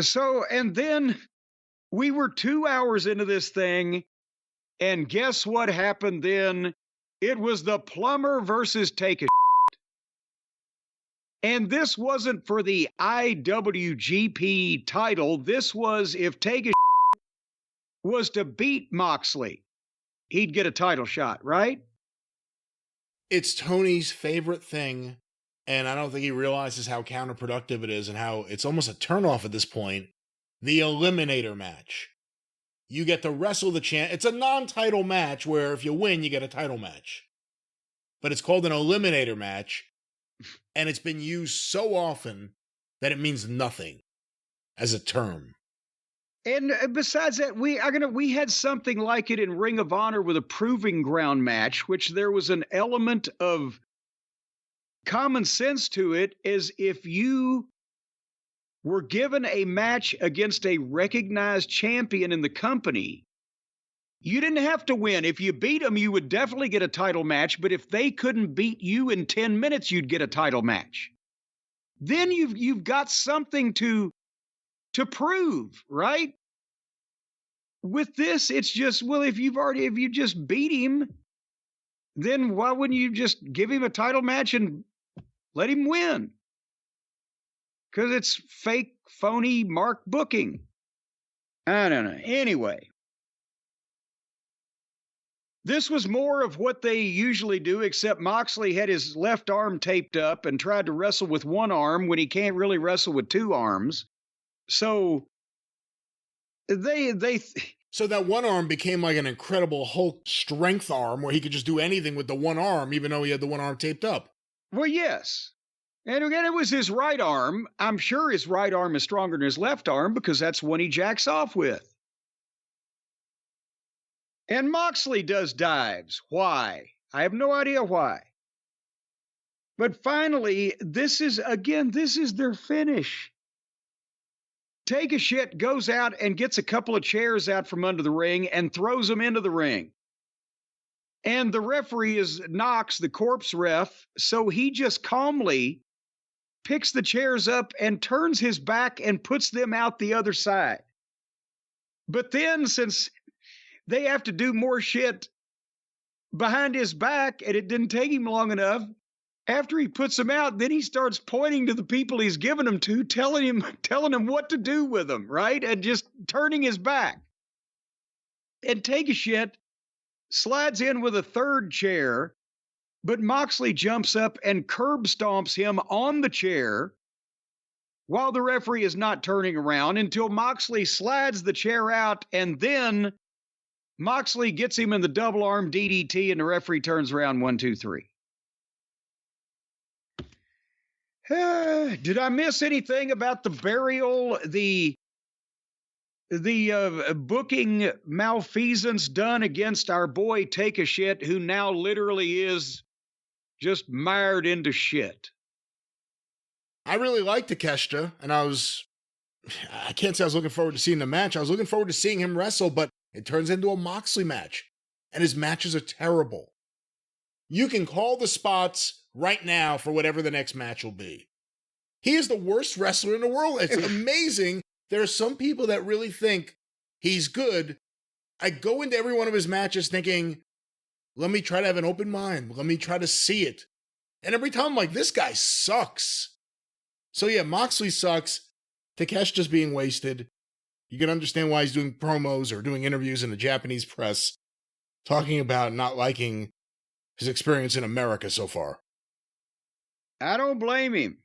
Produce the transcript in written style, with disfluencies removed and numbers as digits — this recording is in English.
So, and then we were 2 hours into this thing, and guess what happened then? It was the plumber versus Takeshita. And this wasn't for the IWGP title. This was if Takeshita was to beat Moxley, he'd get a title shot, right? It's Tony's favorite thing, and I don't think he realizes how counterproductive it is and how it's almost a turnoff at this point. The Eliminator match. You get to wrestle the champ. It's a non-title match where if you win, you get a title match. But it's called an Eliminator match, and it's been used so often that it means nothing as a term. And besides that, we had something like it in Ring of Honor with a Proving Ground match, which there was an element of common sense to it, as if you were given a match against a recognized champion in the company, you didn't have to win. If you beat them, you would definitely get a title match. But if they couldn't beat you in 10 minutes, you'd get a title match. Then you've got something to prove, right? With this, it's just, well, if you just beat him, then why wouldn't you just give him a title match and let him win? Because it's fake, phony mark booking. I don't know. Anyway, this was more of what they usually do, except Moxley had his left arm taped up and tried to wrestle with one arm when he can't really wrestle with two arms. So So that one arm became like an incredible Hulk strength arm where he could just do anything with the one arm, even though he had the one arm taped up. Well, yes. And again, it was his right arm. I'm sure his right arm is stronger than his left arm because that's one he jacks off with. And Moxley does dives. Why? I have no idea why. But finally, this is their finish. Takeshita goes out and gets a couple of chairs out from under the ring and throws them into the ring. And the referee is Knox, the corpse ref, so he just calmly picks the chairs up and turns his back and puts them out the other side. But then, since they have to do more shit behind his back, and it didn't take him long enough, after he puts them out, then he starts pointing to the people he's given them to, telling him what to do with them, right? And just turning his back. And Takeshita slides in with a third chair, but Moxley jumps up and curb stomps him on the chair while the referee is not turning around until Moxley slides the chair out, and then Moxley gets him in the double arm DDT, and the referee turns around 1, 2, 3. Did I miss anything about the burial, the booking malfeasance done against our boy Takeshita, who now literally is just mired into shit? I really liked Takeshita, and I can't say I was looking forward to seeing the match. I was looking forward to seeing him wrestle, but it turns into a Moxley match, and his matches are terrible. You can call the spots right now for whatever the next match will be. He is the worst wrestler in the world. It's amazing. There are some people that really think he's good. I go into every one of his matches thinking, let me try to have an open mind. Let me try to see it. And every time I'm like, this guy sucks. So yeah, Moxley sucks. Takeshita's being wasted. You can understand why he's doing promos or doing interviews in the Japanese press, talking about not liking his experience in America so far. I don't blame him.